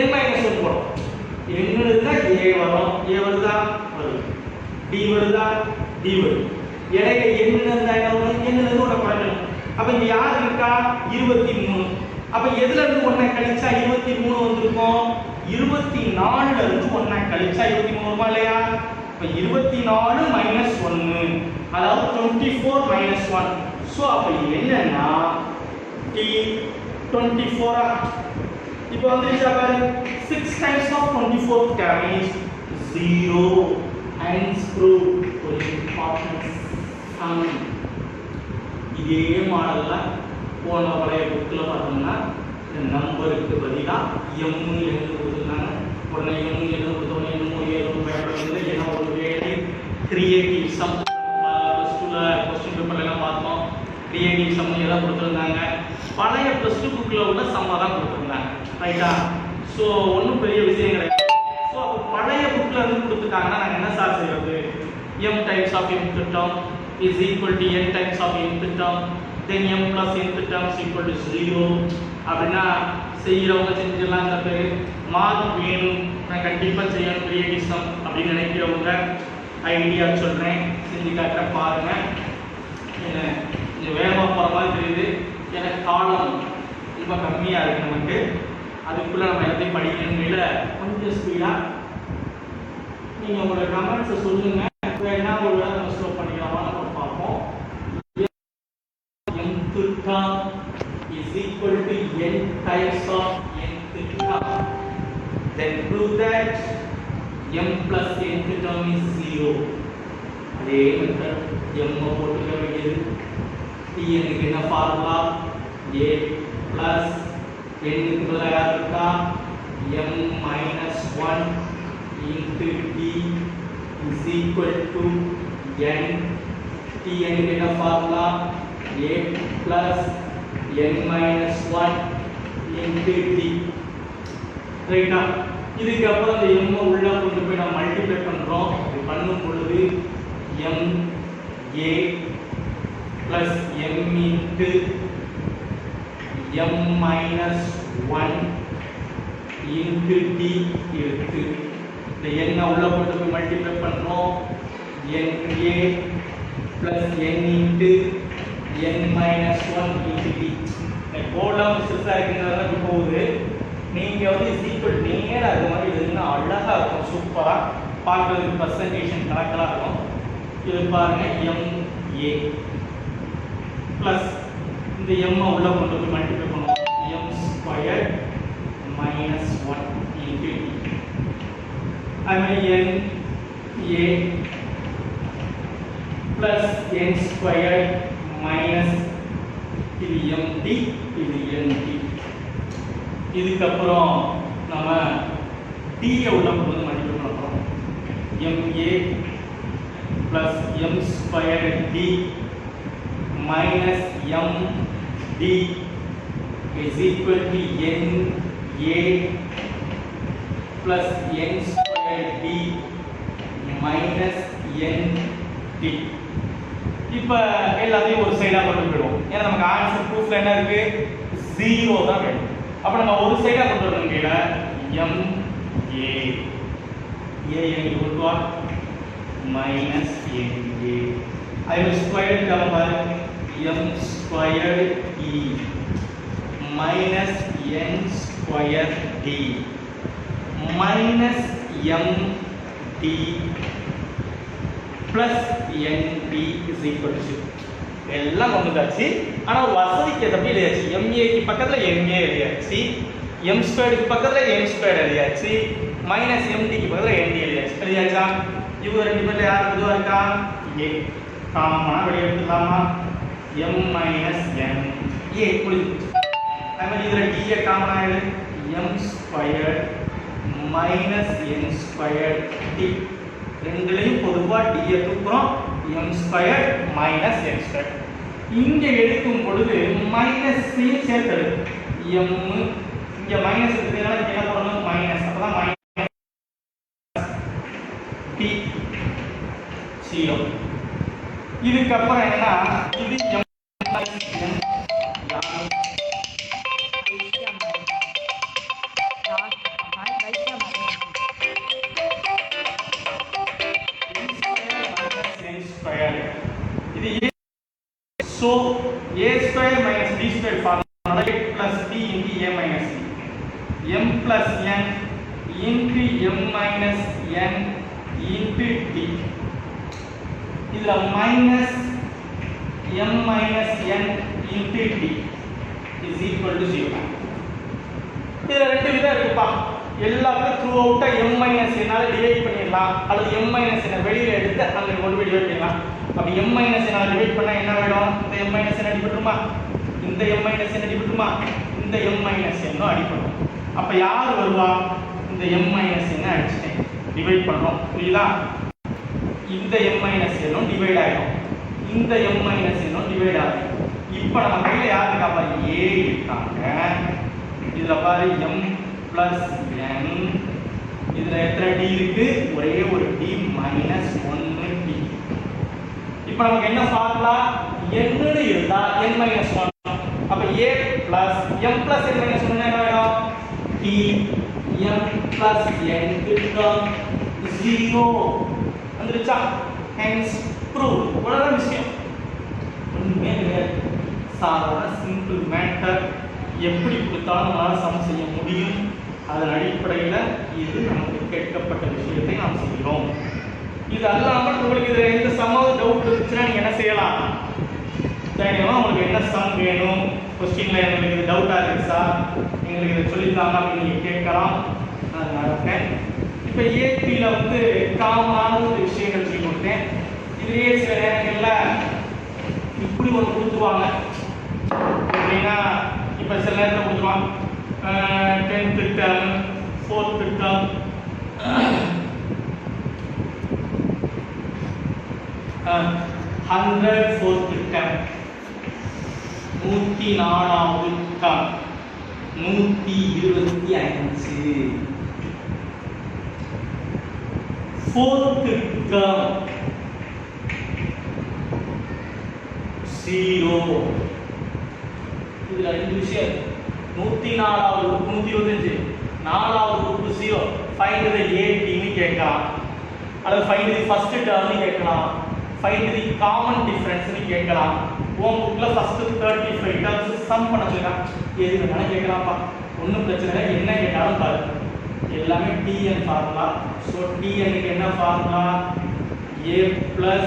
n minus 1 போடுறோம். n ன்னு இருந்தா a வரும். a வருதா? வருது. d வருதா? d வருது. இடையில n ன்னு இருந்தா என்ன வரும்? n ல இருந்து 1 குறைக்கணும். அப்ப இங்க யார் இருக்கா? 23. அப்ப எதுல இருந்து 1 கழிச்சா 23 வந்திருக்கும்? 24 ல இருந்து 1 கழிச்சா 23 வருமா இல்லையா? அப்ப 24 minus 1 அதாவது 24 minus 1. சோ அப்ப என்னன்னா t 24. இப்போ வந்துருச்சா பாரு. 6 times of 24 term is 0 and screw ஒரு important sum. இதே மாடல்ல போன பழைய புக்ல பார்த்தோம்னா இந்த நம்பருக்கு பதிலா m ன்னு எழுதி கொடுத்தாங்க. உடனே m ன்னு எழுதி கொடுத்தோம். என்னமோ ஏதோ பயப்படுறது ஏன்னா ஒரு வேலை கிரியேட்டிவ் சம் +2ல क्वेश्चन பேப்பர்ல எல்லாம் பார்த்தோம். கிரியேட்டிவ் சம் எல்லாம் கொடுத்திருந்தாங்க. பழைய +2 புக்ல உள்ள சம்ம தான் கொடுத்திருந்தாங்க. ரைட்டா? சோ ஒண்ணும் பெரிய விஷயம் கிடையாது. சோ அப்ப பழைய புக்ல இருந்து கொடுத்துட்டாங்கன்னா நாங்க என்ன சார் செய்யறது? m times of nth term is equal to n times of nth term, then m plus nth term is equal to 0. அப்படினா செய்யறவங்க செஞ்சிடலாம். அந்த பேரு மார்க் வேணும், நான் கண்டிப்பா செய்யணும் கிரியேட்டிவ் சம் அப்படின்னு நினைக்கிறவங்க ஐடியா சொல்றேன், செஞ்சு காட்ட பாருங்க. என்ன கொஞ்சம் வேகமா போற மாதிரி தெரியுது. எனக்கு காலம் ரொம்ப கம்மியா இருக்கு நமக்கு. அதுக்குள்ள நம்ம எல்லாத்தையும் படிக்கணும் இல்ல, கொஞ்சம் ஸ்பீடா நீங்க உங்களோட கமெண்ட்ஸ் சொல்லுங்க. வேணா ஒரு வேளை நம்ம ஸ்லோ பண்ணிக்கலாமா நம்ம பார்ப்போம். nth term is equal to n times of nth then prove that m plus nth term is 0. அதே மெத்தட் m போட்டுக்க வேண்டியது. t க்கு என்ன ஃபார்முலா a plus n க்கு பதிலா யார் இருக்கா m minus 1 into t is equal to n. t க்கு என்ன formula a plus n minus 1 into t. ரைட்டா? இதுக்கு அப்புறம் இந்த m உள்ள கொண்டு போய் நம்ம மல்டிப்ளை பண்றோம். இது பண்ணும் பொழுது m a plus m into m minus 1 into t இருக்கு. இந்த n உள்ள கொண்டு போய் மல்டிப்ளை பண்றோம். n a plus n into n minus 1 into t. போலாம் சிறுசா இருக்குங்கிறத போகுது. நீங்க வந்து ஈக்குவல் நேரா அது மாதிரி எழுதுனா அழகா இருக்கும், சூப்பரா பார்க்கிறதுக்கு பர்சன்டேஷன் கணக்கலா இருக்கும். இது பாருங்க m a பிளஸ் இந்த m உள்ள கொண்டு போய் மல்டிப்ளை பண்ணுவோம். m square minus 1 into t. அதுமாதிரி n a plus n square minus இது mt இது nt. இதுக்கப்புறம் நம்ம d உள்ள கொண்டு வந்து மல்டிப்ளை பண்ணுறோம். ma plus m squared d minus m d is equal to n a plus n squared d minus n d. இப்போ எல்லாத்தையும் ஒரு சைடாக கொண்டு போயிடுவோம். ஏன்னா நமக்கு ஆன்சர் ப்ரூஃப்ல என்ன இருக்கு 0 தான் வேணும். அப்போ நம்ம ஒரு சைடாக கொண்டு வரணும். கீழே m a a equal to minus n a. I will square it down by m squared e minus n squared d minus m d plus n d is equal to 0. எல்லாம் கொண்டுதாச்சு. ஆனா வசதிக்கு எப்படி எழுதியாச்சு, ma க்கு பக்கத்துல ma எழுதியாச்சு, m ஸ்கொயருக்கு பக்கத்துல m ஸ்கொயர் எழுதியாச்சு, மைனஸ் md க்கு பக்கத்துல nd எழுதியாச்சா. இவங்க ரெண்டு பேர்ல யார் பொதுவா இருக்கா a. காமனா வெளிய எடுத்துக்கலாமா m minus n a புரியுது. அதே மாதிரி இதுல d காமனா எடு m square minus n square d. ரெண்டுலயும் பொதுவா d தூக்குறோம், m square minus n square. இங்க எடுக்கும் பொழுது மைனஸ் சேர்த்தது m, இங்க மைனஸ் இருக்கிறதுனால இங்க என்ன பண்ணணும் மைனஸ். அப்பதான் மைனஸ் t 0. இதுக்கு அப்புறம் என்ன இது m n so a square minus b square formula a plus b into a minus c. m plus n into m minus n into d. இதுல minus m minus n into d is equal to 0. இதுல ரெண்டு விதம் இருக்குப்பா. எல்லாத்தையும் through அவுட்டா m minus n ஆல divide பண்ணிடலாம், அல்லது m minus n வெளியில எடுத்து அங்க கொண்டு போய் டிவைட் பண்ணலாம். அப்ப m minus n ஆல டிவைட் பண்ணா என்ன ஆயிடும், இந்த m minus n அடிபட்டுமா, இந்த m minus n அடிபட்டுமா, இந்த m minus n அடிபடும். அப்ப யார் வருவா, இந்த m minus n அடிச்சிட்டேன், டிவைட் பண்றோம். புரியுதா? இந்த m minus n டிவைட் ஆயிடும், இந்த m minus n டிவைட் ஆகும். இப்போ நம்ம கையில யார் இருக்கா பாரு, a இருக்காங்க. இதுல பாரு m plus n, இதுல எத்தனை d இருக்கு, ஒரே ஒரு d minus 1 d. இப்போ நமக்கு என்ன ஃபார்முலா, n ன்னு இருந்தா n minus 1. அப்ப a plus m plus n minus 1 என்ன ஆயிடும், t m plus n become 0 வந்துருச்சா. hence proof. இவ்வளவுதான் விஷயம், ஒண்ணுமே கிடையாது. சாதாரண சிம்பிள் மேட்டர். எப்படி கொடுத்தாலும் நம்மளால சம் செய்ய முடியும். அதன் அடிப்படையில் இது நமக்கு கேட்கப்பட்ட விஷயத்தை நாம் செய்கிறோம். இது அல்லாமல் உங்களுக்கு இதில் எந்த சம்மாவது டவுட் இருந்துச்சுன்னா நீங்கள் என்ன செய்யலாம், தெரியுமா உங்களுக்கு என்ன சம் வேணும், கொஸ்டினில் எங்களுக்கு இது டவுட்டாக இருக்குது சார், எங்களுக்கு இதை சொல்லித்தாங்க அப்படின்னு நீங்கள் கேட்கலாம். நான் நடப்பேன். இப்போ ஏபியில் வந்து காமனான ஒரு விஷயங்கள் சொல்லி கொடுத்தேன். இதுலேயே சில நேரங்களில் இப்படி ஒன்று கொடுத்துருவாங்க. எப்படின்னா இப்போ சில நேரத்தில் கொடுத்துருவாங்க 10th term 4th term 104th term 104வது டேர்ம் 125 4th டேர்ம் 0. இதுல ரெண்டு விஷயம். 104வது உறுப்பு 125, 4வது உறுப்பு 0. ஃபைண்ட் தி ஏபி னு கேட்கலாம், அல்லது ஃபைண்ட் தி ஃபர்ஸ்ட் டேர்ம் னு கேட்கலாம், ஃபைண்ட் தி காமன் டிஃபரன்ஸ் னு கேட்கலாம். உன் புக்ல ஃபர்ஸ்ட் 35 டேர்ம்ஸ் சம் பண்ண சொல்றாங்க. எது வேணாலும் கேட்கலாம்ப்பா, ஒன்றும் பிரச்சனை இல்லை. என்ன கேட்டாலும் பாரு, எல்லாமே tn ஃபார்முலா. ஸோ tn க்கு என்ன formula? a plus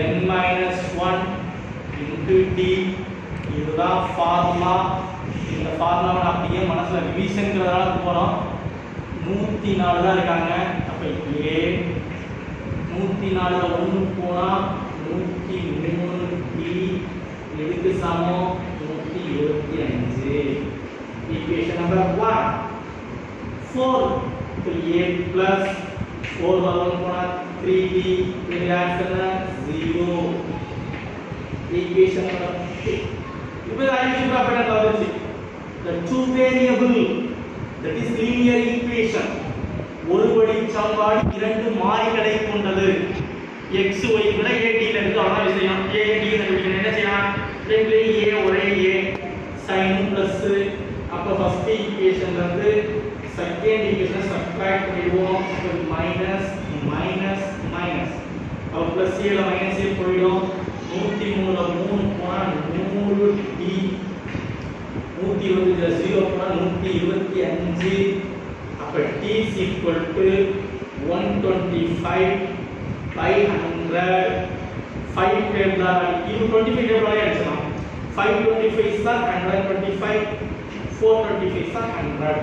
n minus 1 into t. இதுதான் ஃபார்முலா. இந்த ஃபார்முலாவை அப்படியே மனசில் ரிவிஷன்ங்கிறதுனால போகிறோம். 104 தான் இருக்காங்க. அப்போ a 104ல் 1 போனால் 103 t எதுக்கு சமம்? 125. Equation number 1. 4 a plus 4 1 போனால் 3t. இது ஆன்சர் 0. Equation number 2. இப்போ அல்ஜிப்ரா பேட்டர்ன் வந்துச்சு. The two variable, that is linear equation, ஒரு வழி சமன்பாடு இரண்டு மாறிகளை கொண்டது. x y விட a t ல இருக்கு. அவ்வளவுதான் விஷயம். a t கண்டுபிடிக்கணும். என்ன செய்யலாம்? ரெண்டுலயும் a ஒரே a sin பிளஸ். அப்ப ஃபர்ஸ்ட் ஈக்குவேஷன்ல இருந்து செகண்ட் ஈக்குவேஷனை சப்ட்ராக்ட் பண்ணிடுவோம். Minus minus minus. அப்ப பிளஸ் a ல மைனஸ் a போயிடும். 103ல 3 போனா 100 t. 120ல 0 போனா 125. அப்ப t is equal to 125 by 100. 5 table இது 25 டேபிள் ஆயிடுச்சுனா 525 is 125, 425 is 100.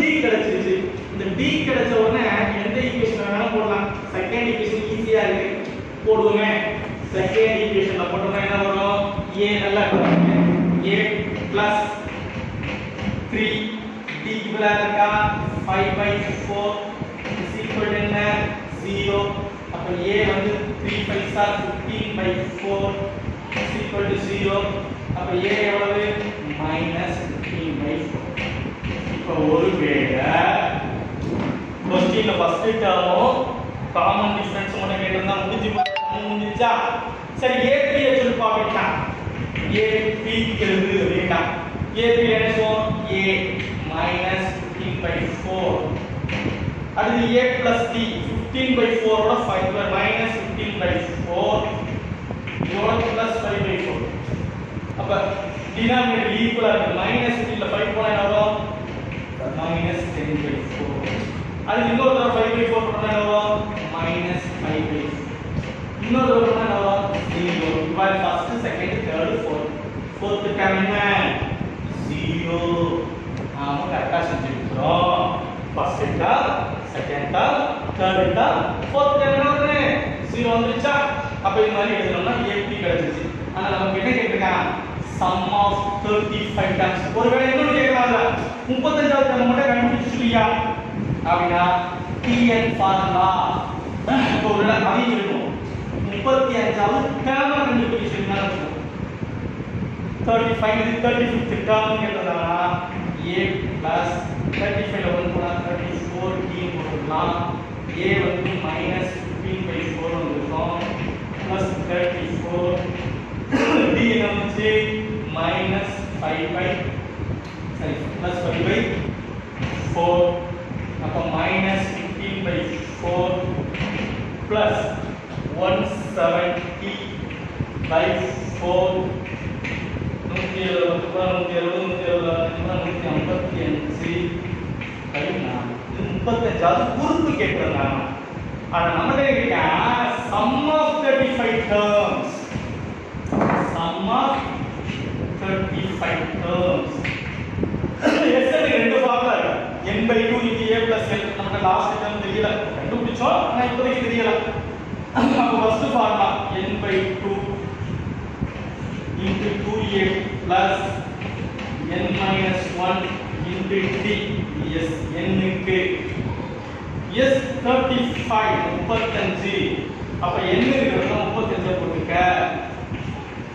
d கிடைச்சிருச்சு. இந்த d கிடைச்ச உடனே எந்த ஈக்குவேஷன் வேணாலும் போடலாம். செகண்ட் ஈக்குவேஷன் ஈஸியா இருக்கு, போடுவோமே. செகண்ட் ஈக்குவேஷன்ல போட்டோம்னா என்ன வரும்? a நல்லா பாருங்க. a plus 3 t ஈக்குவலா இருக்கா? 5/4 is equal to என்ன? 0. அப்ப a வந்து 3 5 are 15/4 is equal to 0. அப்ப a எவ்வளவு? -15/4. இப்போ ஒருவேளை क्वेश्चनல ஃபர்ஸ்ட் டேர்மும் காமன் டிஃபரன்ஸ் மட்டும் கேட்டிருந்தா முடிஞ்சிச்சா? சரி, AP ய சொல்லி பாப்பீங்களா? AP எழுது அப்படினா AP என்ன சொல்லும்? a -15/4. அடுத்து a plus t 15/4 ஓட 5 -15/4 இதோட plus 5/4. அப்ப டினாமினேட்டர் ஈக்குவலா இருக்கு. -15ல 5 போனா என்ன வரும்? -10/4. அது இன்னொரு தடவை 5/4 போட்டா என்ன வரும்? -5/4. இன்னொரு தடவை போட்டா என்ன வரும்? 0. இப்போ first second third fourth term என்ன? 0. நாம கரெக்ட்டா செஞ்சிருக்கோம். First term, second term, third term, fourth term என்ன? 0 வந்துருச்சா? அப்ப இந்த மாதிரி எழுதணும்னா AP கிடைச்சிருச்சு. ஆனா நமக்கு என்ன கேட்டிருக்காங்க? sum of 35 terms. ஒருவேளை இன்னொரு கேட்கலாம்ல, 35வது டேர்ம் மட்டும் கண்டுபிடிச்சிட்டியா அப்படினா tn ஃபார்முலா. இப்போ ஒருவேளை அதையும் இருக்கும். 35வது டேர்ம் கண்டுபிடிச்சிட்டீங்கன்னா 35 இது 35th டேர்ம் கேட்டதா a plus 35ல 1 போனா 34 t போடலாம். a வந்து -15/4 வந்துரும் plus 34 d வந்து +5/4. அப்ப -15/4 plus 170/4. 170 35வது குறுக்கு கேட்கறாங்க. ஆனா நம்ம கேட்க sum of 35 terms, sum of 35 terms. S க்கு ரெண்டு ஃபார்முலா இருக்கு. n by 2 into a plus l. நமக்கு லாஸ்ட் டேர்ம் தெரியல, கண்டுபிடிச்சோம் ஆனா இப்போதைக்கு தெரியல. அப்ப first formula n by 2 into 2a plus n minus 1 into t. Yes, n க்கு yes 35 35. அப்ப n இருக்குறது 35 போட்டுக்க.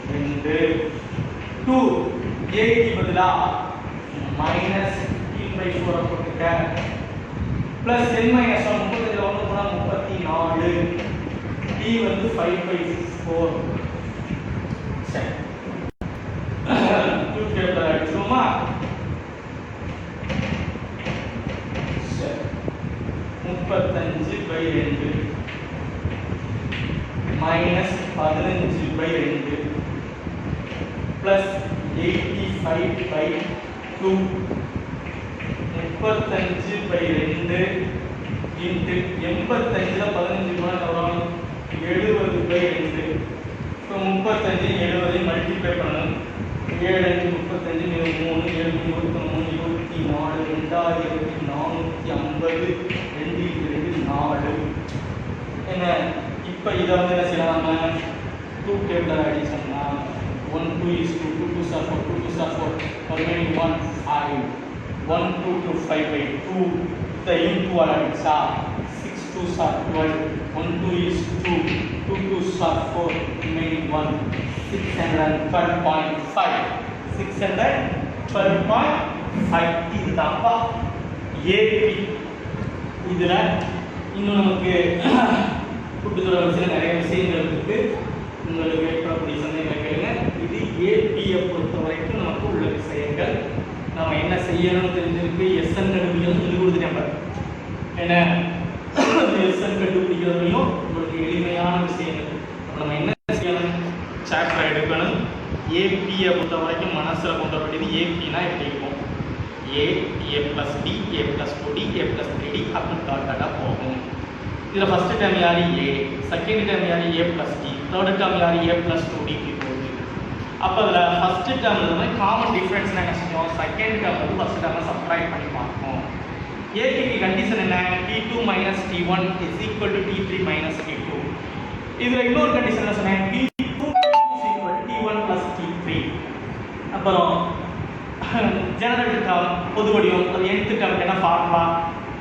2 2 a க்கு பதிலா minus 15/4 போட்டுக்க. plus n minus 1 35 ல 1 போனா 34. t வந்து 5/4. சரி. டூ டேபிள் அடிச்சுமா. சரி. 35/2 minus 15/2 plus 85/2 35/2 into 85ல 15 போனா வரும் 70/2. இப்போ 35 70 மல்டிப்ளை பண்ணணும். 7 5 35 3 7 23 24 2450 2 4. என்ன இப்போ இத வந்து என்ன செய்யலாம் நம்ம 2 table அடிச்சோம்னா 1 2 is 2 2 2 are 4 2 2 are 4 remaining 1 5 1 2 to 5/2 the into அடிச்சா 6 2 are 12 1 2 is 2 2 2 are 4 remaining 1 612.5 612.5 இதுதான்ப்பா AP. இதுல இன்னும் நமக்கு கூட்டுத்தொடர் வரிசையில் நிறைய விஷயங்கள் இருக்கு. உங்களுக்கு ஏற்படக்கூடிய சந்தேகங்களை கேளுங்க. இது ஏபியை பொறுத்த வரைக்கும் நமக்கு உள்ள விஷயங்கள். நம்ம என்ன செய்யணும்னு தெரிஞ்சிருக்கு. எஸ்என் கண்டுபிடிக்கிறது சொல்லி கொடுத்துட்டேன். ஏன்னா எஸ்என் கண்டுபிடிக்கிறதுலையும் உங்களுக்கு எளிமையான விஷயங்கள். நம்ம என்ன செய்யணும், சாப்டர் எடுக்கணும். ஏபியை பொறுத்த வரைக்கும் மனசில் கொண்டு வர வேண்டியது ஏபினா எப்படி இருக்கும். ஏ ப்ளஸ் டி ஏ ப்ளஸ் 2d ஏ ப்ளஸ் 3d அப்படின்னு டாட்டாக போகும். இதில் ஃபஸ்ட்டு டேர்ம் யார் ஏ, செகண்ட் டேர்ம் யார் ஏ ப்ளஸ் டி, தேர்ட் டேர்ம் யார் ஏ ப்ளஸ் 2d போகுது. அப்போ அதில் ஃபஸ்ட்டு டேர்மில் வந்து காமன் டிஃப்ரென்ஸ் என்ன செஞ்சோம், செகண்ட் டேர்ம் வந்து ஃபஸ்ட் டேர்மை சப்ட்ராக்ட் பண்ணி பார்ப்போம். ஏபிக்கு கண்டிஷன் என்ன, t2 minus t1 is equal to t3 minus t2. இதில் இன்னொரு கண்டிஷன் என்ன சொன்னேன், t2 is equal to t1 plus t3. அப்புறம் ஜெனரல் டேர்ம் பொது வடிவம் அது nth டேர்ம் என்ன formula,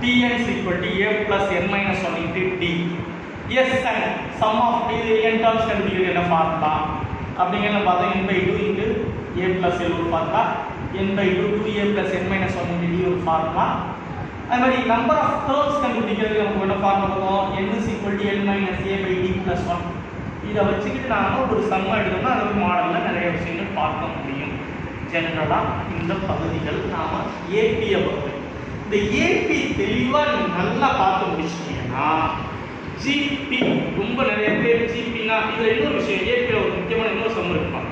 Tn is equal to a plus n minus 1 into d. Sn sum of d n terms கண்டுபிடிக்கிறது என்ன ஃபார்முலா அப்படிங்கறத பார்த்தா n by 2 into a plus l ஒரு formula, n by 2 2a plus n minus 1 into d ஒரு formula. அதே மாதிரி number of terms கண்டுபிடிக்கிறது நமக்கு என்ன ஃபார்முலா பார்த்தோம், n is equal to n minus a by d plus 1. இதை வச்சுக்கிட்டு நாம ஒரு சம்மா எடுத்தோம்னா அது மாடலில் நிறைய விஷயங்கள் பார்க்க முடியும். ஜெனரலாக இந்த பகுதிகள் நாம ஏபியை பொறுத்து இந்த ஏபி தெளிவாக நீங்கள் நல்லா பார்த்து முடிச்சிட்டீங்கன்னா ஜிபி ரொம்ப நிறைய பேர் ஜிபினா இதில் இன்னொரு விஷயம் ஏபியில் ஒரு முக்கியமான இன்னொரு சம் இருப்பாங்க.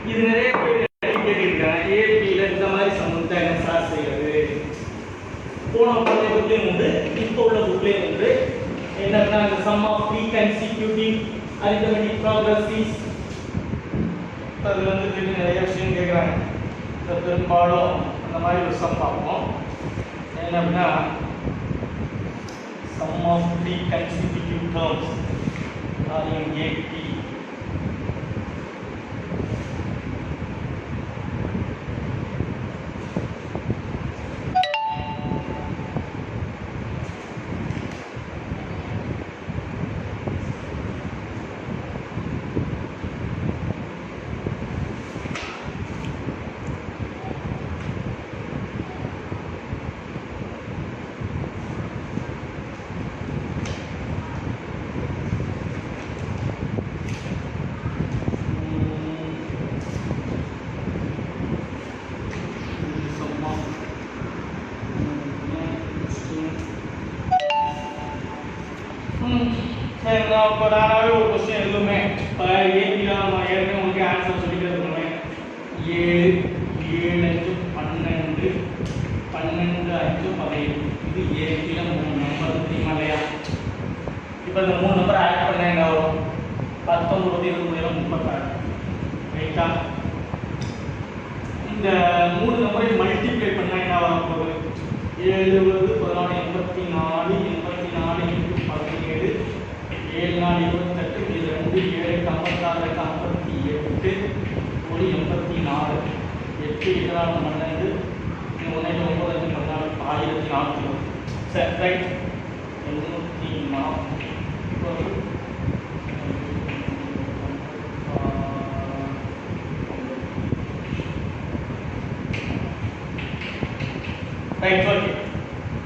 இது நிறைய பேர் கேட்டிருக்காங்க, ஏபியில் இந்த மாதிரி சம் தான் என்ன சார் செய்யறது. போன புக்லேயும் உண்டு, இப்போ உள்ள புக்லேயும் உண்டு. என்னன்னா இந்த sum of three consecutive arithmetic progressions அது வந்து நிறைய விஷயம் கேட்குறாங்க. பெரும்பாலும் அந்த மாதிரி ஒரு சம் பார்ப்போம். என்ன அப்படின்னா sum of three consecutive terms are in AP. இப்போ நானாகவே ஒரு கொஸ்டின் எழுதுமே. இப்போ ஏபியில் நம்ம ஏற்கனவே உங்களுக்கு ஆன்சர் சொல்லிட்டு இருக்கோமே. 7 7 5 12 12 5 17. இது ஏபியில் 3 நம்பர் தெரியுமா இல்லையா? இப்போ இந்த 3 நம்பர் ஆட் பண்ண என்ன வரும், 19 20 36 ரைட்டா? மூணு நம்பரை மல்டிப்ளை பண்ணா என்ன வர போகுது? 70 14 84 84 இன்டு 17 7 4 28 இது 2 7 56 58 1 84 8 7 12 1 9 14 1400. சரி ரைட் 840 ரைட் ஓகே.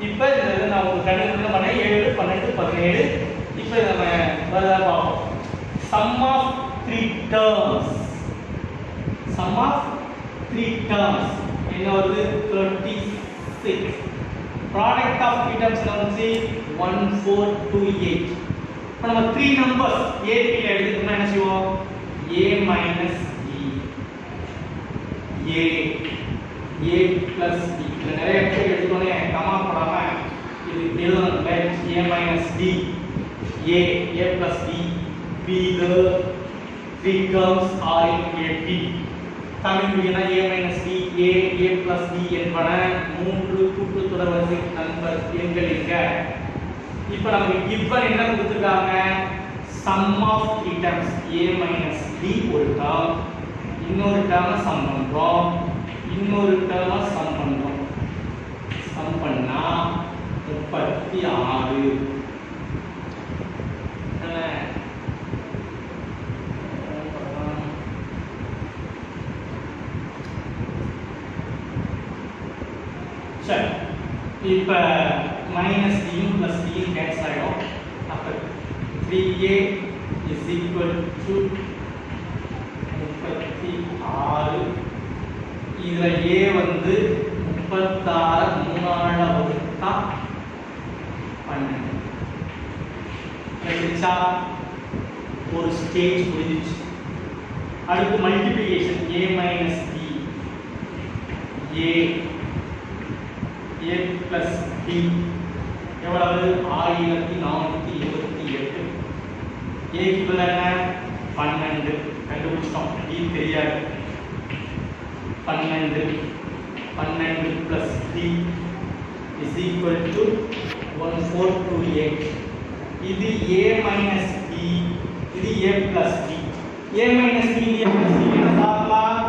இப்போ இந்த நான் உங்களுக்கு கணக்கு பண்ண 7 12 17. இப்போ நம்ம வருதா பார்ப்போம். சம் ஆஃப் 3 டேர்ம்ஸ் என்ன வருது? 36. ப்ராடக்ட் ஆஃப் 3 டேர்ம்ஸ் வந்து 1 4 2 8. இப்போ நம்ம 3 நம்பர்ஸ் a b ல எடுத்துட்டோம்னா என்ன செய்வோம்? a minus b a plus b. இதுல நிறைய பேர் எடுத்தோனே கமா போடாம இது எழுதணும். a minus d a plus d b the 3 terms are in a b. Tamil மீடியம்னா a minus d a plus d என்பன 3 கூட்டுத்தொடர் வரிசை நம்பர் எண்கள் இங்க. இப்போ நமக்கு given என்ன கொடுத்திருக்காங்க? sum of 3 terms a minus d ஒரு term, இன்னொரு term sum பண்றோம், இன்னொரு term sum பண்றோம். sum பண்ணா 36. சரி இப்போ மைனஸ் டியும் ப்ளஸ் டியும் கேன்சல் ஆகிடும். அப்போ 3a is equal to 36. இதில் a வந்து 36 3ஆல் வகுத்தா 12. ஒரு ஸ்டேஜ் முடிஞ்சிச்சு. அடுத்து multiplication a minus b a plus b எவ்வளவு? 1428. a க்கு பதிலா என்ன? 12 கண்டுபிடிச்சிட்டோம். b தெரியாது. 12 plus b is equal to 1428. இது a minus b, இது a plus b. a minus b a plus b என்ன பார்க்கலாம்?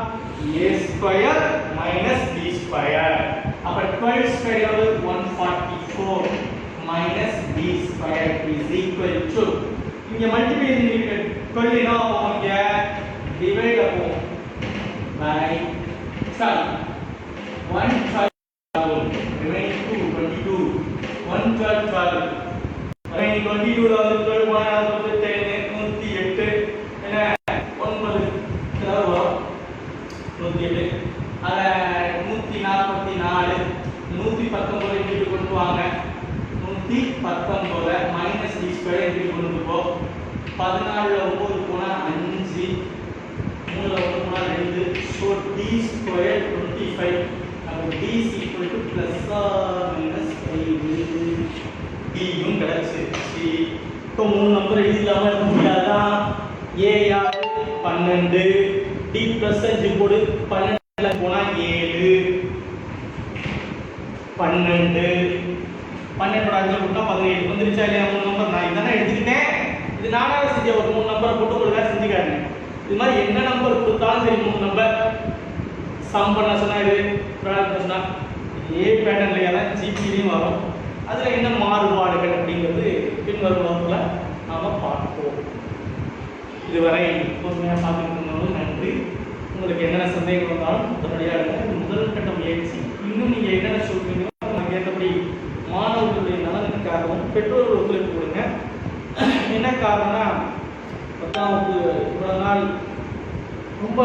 a square minus b square. அப்ப 12 square எவ்வளவு? 144 minus b square is equal to, இங்க மல்டிப்ளிகேஷன் இருக்கு. 12 என்ன ஆகும்? இங்க டிவைட் ஆகும் by 12. 112 remaining 2 22 112 12 remaining 22 ல வந்து 12 போனா அது 10 108 என்ன 9 வரும் 108. அத 144 119 இன்டு கொண்டு வாங்க. 119 மைனஸ் d ஸ்கொயர் இன்டு கொண்டு போ. 14 ல 9 போனா 5 3 ல 1 போனா 2. so d square 25. அப்ப d is equal to plus or minus 5. d யும் கிடைச்சிருச்சு. இப்போ மூணு நம்பர் எழுதிலாம இருக்க முடியாதா? a யாரு? 12. d plus 5 போடு. 12 ல போனா 7 12 12 அஞ்சு போட்டா 17 வந்துருச்சா இல்லையா? மூணு நம்பர் நான் இதானே எடுத்துக்கிட்டேன். இது நானாவே செஞ்ச ஒரு மூணு நம்பரை போட்டு உங்களுக்கு செஞ்சு காட்டுறேன். இது மாதிரி என்ன நம்பர் கொடுத்தாலும் சரி மூணு நம்பர் சம் பண்ண சொன்னா இது ப்ராடக்ட் சொன்னா ஏ பேட்டர்ன்ல தான் ஜிபிலையும் வரும். அதில் என்ன மாறுபாடுகள் அப்படிங்கிறது பின்வரும் வகுப்புல நாம பார்ப்போம். இதுவரை பொறுமையாக பார்த்துட்டு இருந்தவங்க நன்றி. உங்களுக்கு என்னென்ன சந்தேகம் வந்தாலும் உடனடியாக முதல் கட்ட முயற்சி. இன்னும் நீங்கள் என்னென்ன சொல்றீங்களோ நமக்கு ஏற்றபடி மாணவர்களுடைய நலனுக்காகவும் பெற்றோர்கள் ஒத்துழைப்பு கொடுங்க. என்ன காரணம்னா 10ஆம் வகுப்பு இவ்வளோ நாள் ரொம்ப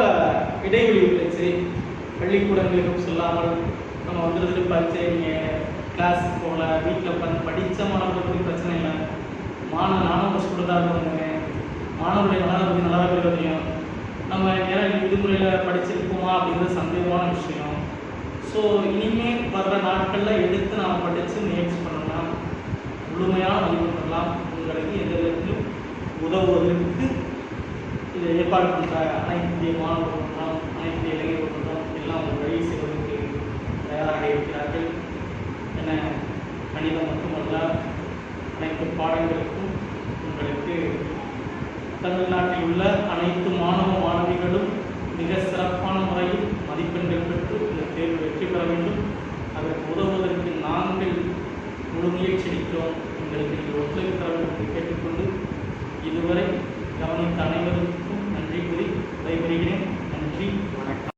இடைவெளி விட்டுச்சு. பள்ளிக்கூடங்களுக்கும் சொல்லாமல் நம்ம வந்துட்டு பரிச்சை நீங்கள் கிளாஸுக்கு போகல, வீட்டில் உட்காந்து படித்த மாணவர்களுக்கு பிரச்சனை இல்லை. நானும் கஷ்டப்பட்டு தான் இருந்தேங்க. மாணவர்களுடைய நலனை பற்றி நல்லா தெரியும். நம்ம நேரம் விடுமுறையில் படிச்சிருப்போமா அப்படிங்கிறது சந்தேகமான விஷயம். ஸோ இனிமேல் வர்ற நாட்களில் எடுத்து நாம் படித்து முயற்சி பண்ணோம்னா முழுமையான மதிப்பெண் பெறலாம். உங்களுக்கு எந்த விதத்திலும் உதவுவதற்கு இதை ஏற்பாடு பண்ணுற அனைத்து மாணவர்களும் அனைத்து இளைஞர்களும் எல்லாம் ஒரு வழி செய்வதற்கு அனைத்து பாடங்களுக்கும் உங்களுக்கு தமிழ்நாட்டில் உள்ள அனைத்து மாணவ மாணவிகளும் மிக சிறப்பான முறையில் மதிப்பெண்கள் பெற்று இந்த தேர்வு வெற்றி பெற வேண்டும். அதற்கு உதவுவதற்கு நாங்கள் முழு முயற்சி எடுக்கிறோம். எங்களுக்கு நீங்கள் ஒத்துழைப்பு தர வேண்டும் என்று கேட்டுக்கொண்டு இதுவரை கவனித்த அனைவருக்கும் நன்றி கூறி விடைபெறுகிறேன். நன்றி, வணக்கம்.